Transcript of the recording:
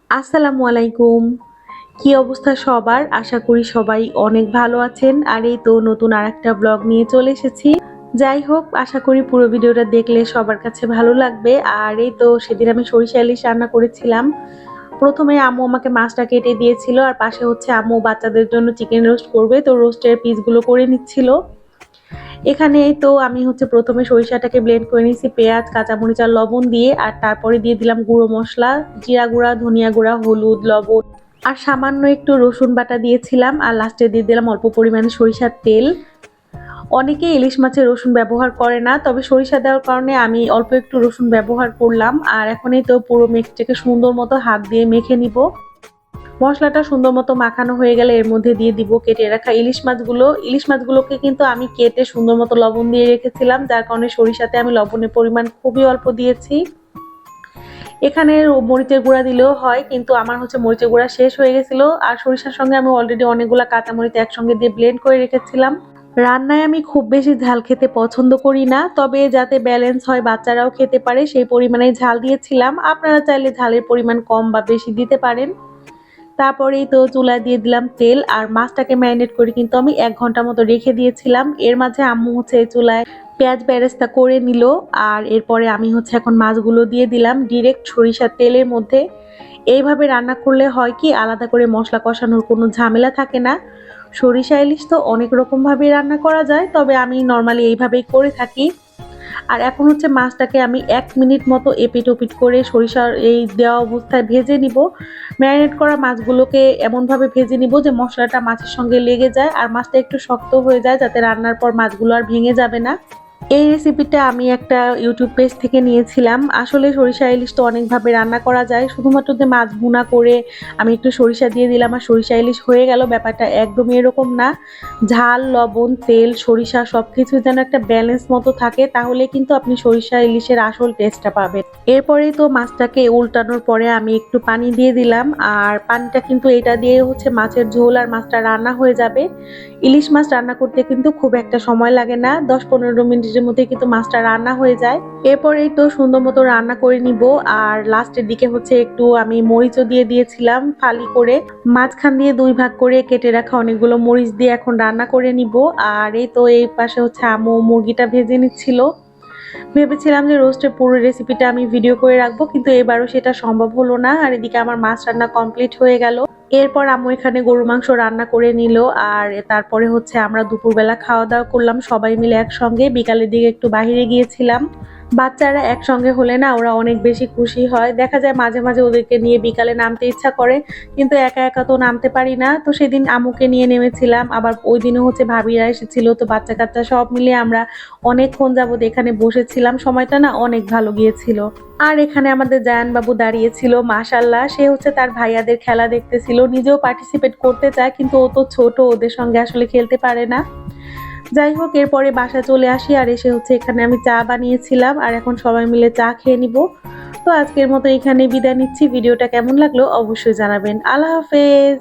আসসালামু আলাইকুম। কি অবস্থা সবার? আশা করি সবাই অনেক ভালো আছেন। আর এই তো নতুন আরেকটা ব্লগ নিয়ে চলে এসেছি। যাই হোক, আশা করি পুরো ভিডিওটা দেখলে সবার কাছে ভালো লাগবে। আর এই তো সেদিন আমি সরিষা ইলিশ রান্না করেছিলাম। প্রথমে আম্মু আমাকে মাছটা কেটে দিয়েছিল আর পাশে হচ্ছে আম্মু বাচ্চাদের জন্য চিকেন রোস্ট করবে, তো রোস্টের পিসগুলো করে নিচ্ছিল। এখানে এই তো আমি হচ্ছে প্রথমে সরিষাটাকে ব্লেন্ড করে নিয়েছি পেঁয়াজ, কাঁচামরিচ আর লবণ দিয়ে, আর তারপরে দিয়ে দিলাম গুঁড়ো মশলা, জিরা গুঁড়া, ধনিয়া গুঁড়া, হলুদ, লবণ আর সামান্য একটু রসুন বাটা দিয়েছিলাম। আর লাস্টে দিয়ে দিলাম অল্প পরিমাণে সরিষার তেল। অনেকে ইলিশ মাছে রসুন ব্যবহার করে না, তবে সরিষা দেওয়ার কারণে আমি অল্প একটু রসুন ব্যবহার করলাম। আর এখন এই তো পুরো মিক্সটাকে সুন্দর মতো হাত দিয়ে মেখে নিব। মশলাটা সুন্দর মতো মাখানো হয়ে গেলে এর মধ্যে দিয়ে দিব কেটে রাখা ইলিশ মাছগুলো। ইলিশ মাছগুলোকে কিন্তু আমি কেটে সুন্দর মতো লবণ দিয়ে রেখেছিলাম, যার কারণে সরিষাতে আমি লবণের পরিমাণ খুবই অল্প দিয়েছি। এখানে মরিচের গুঁড়া দিলেও হয়, কিন্তু আমার হচ্ছে মরিচের গুঁড়া শেষ হয়ে গেছিল। আর সরিষার সঙ্গে আমি অলরেডি অনেকগুলা কাঁচামরিচ একসঙ্গে দিয়ে ব্লেন্ড করে রেখেছিলাম। রান্নায় আমি খুব বেশি ঝাল খেতে পছন্দ করি না, তবে যাতে ব্যালেন্স হয় বাচ্চারাও খেতে পারে সেই পরিমাণে ঝাল দিয়েছিলাম। আপনারা চাইলে ঝালের পরিমাণ কম বা বেশি দিতে পারেন। তারপরেই তো চুলায় দিয়ে দিলাম তেল, আর মাছটাকে ম্যারিনেট করে কিন্তু আমি 1 ঘন্টা মতো রেখে দিয়েছিলাম। এর মাঝে আম্মু হচ্ছে এই চুলায় পেঁয়াজ বেরেস্তা করে নিল। আর এরপরে আমি হচ্ছে এখন মাছগুলো দিয়ে দিলাম ডিরেক্ট সরিষার তেলের মধ্যে। এইভাবে রান্না করলে হয় কি, আলাদা করে মশলা কষানোর কোনো ঝামেলা থাকে না। সরিষা ইলিশ তো অনেক রকম ভাবে রান্না করা যায়, তবে আমি নর্মালি এইভাবেই করে থাকি। আর এখন হচ্ছে মাছটাকে আমি 1 মিনিট মতো এপিট ওপিট করে সরিষার এই দেওয়া অবস্থায় ভেজে নিব। ম্যারিনেট করা মাছগুলোকে এমনভাবে ভেজে নিব যে মশলাটা মাছের সঙ্গে লেগে যায় আর মাছটা একটু শক্ত হয়ে যায়, যাতে রান্নার পর মাছগুলো আর ভেঙে যাবে না। এই রেসিপিটা আমি একটা ইউটিউব পেজ থেকে নিয়েছিলাম। আসলে সরিষা ইলিশ তো অনেকভাবে রান্না করা যায়, শুধুমাত্র যে মাছ ভুনা করে আমি একটু সরিষা দিয়ে দিলাম আর সরিষা ইলিশ হয়ে গেল, ব্যাপারটা একদমই এরকম না। ঝাল, লবণ, তেল, সরিষা সবকিছু যেন একটা ব্যালেন্স মতো থাকে, তাহলে কিন্তু আপনি সরিষা ইলিশের আসল টেস্টটা পাবেন। এরপরেই তো মাছটাকে উল্টানোর পরে আমি একটু পানি দিয়ে দিলাম, আর পানিটা কিন্তু এটা দিয়ে হচ্ছে মাছের ঝোল আর মাছটা রান্না হয়ে যাবে। ইলিশ মাছ রান্না করতে কিন্তু খুব একটা সময় লাগে না, 10-15 মিনিটের মধ্যে কিন্তু মাছটা রান্না হয়ে যায়। এরপরেই তো সুন্দর মতো রান্না করে নিব। আর লাস্টের দিকে হচ্ছে একটু আমি মরিচও দিয়ে দিয়েছিলাম ফালি করে। মাঝখান দিয়ে 2 ভাগ করে কেটে রাখা অনেকগুলো মরিচ দিয়ে এখন রান্না করে নিব। আর এই তো এই পাশে হচ্ছে আম্মু মুরগিটা ভেজে নিচ্ছিল। ভেবেছিলাম যে রোস্টের পুরো রেসিপিটা আমি ভিডিও করে রাখবো, কিন্তু এবারও সেটা সম্ভব হলো না। আর এদিকে আমার মাছ রান্না কমপ্লিট হয়ে গেল। এরপর আম্মু এখানে গরুর মাংস রান্না করে নিল। আর তারপরে হচ্ছে আমরা দুপুরবেলা খাওয়া দাওয়া করলাম সবাই মিলে একসঙ্গে। বিকালের দিকে একটু বাইরে গিয়েছিলাম। বাচ্চারা একসঙ্গে হলে না ওরা অনেক বেশি খুশি হয়। দেখা যায় মাঝে মাঝে ওদেরকে নিয়ে বিকালে নামতে ইচ্ছা করে, কিন্তু একা একা তো নামতে পারি না। তো সেদিন আম্মুকে নিয়ে নেমেছিলাম, আবার ওই দিনও হচ্ছে ভাবিরা এসেছিল। তো বাচ্চা কাচ্চা সব মিলিয়ে আমরা অনেকক্ষণ যাবত এখানে বসেছিলাম, সময়টা না অনেক ভালো গিয়েছিল। আর এখানে আমাদের জায়ান বাবু দাঁড়িয়েছিল, মাশাল্লাহ সে হচ্ছে তার ভাইয়াদের খেলা দেখতেছিল, নিজেও পার্টিসিপেট করতে চায়, কিন্তু ও তো ছোট, ওদের সঙ্গে আসলে খেলতে পারে না। যাই হোক, এরপরে বাসা চলে আসি। আর এসে হচ্ছে এখানে আমি চা বানিয়েছিলাম, আর এখন সবাই মিলে চা খেয়ে নিব। তো আজকের মতো এখানে বিদায় নিচ্ছি। ভিডিওটা কেমন লাগলো অবশ্যই জানাবেন। আল্লাহ হাফেজ।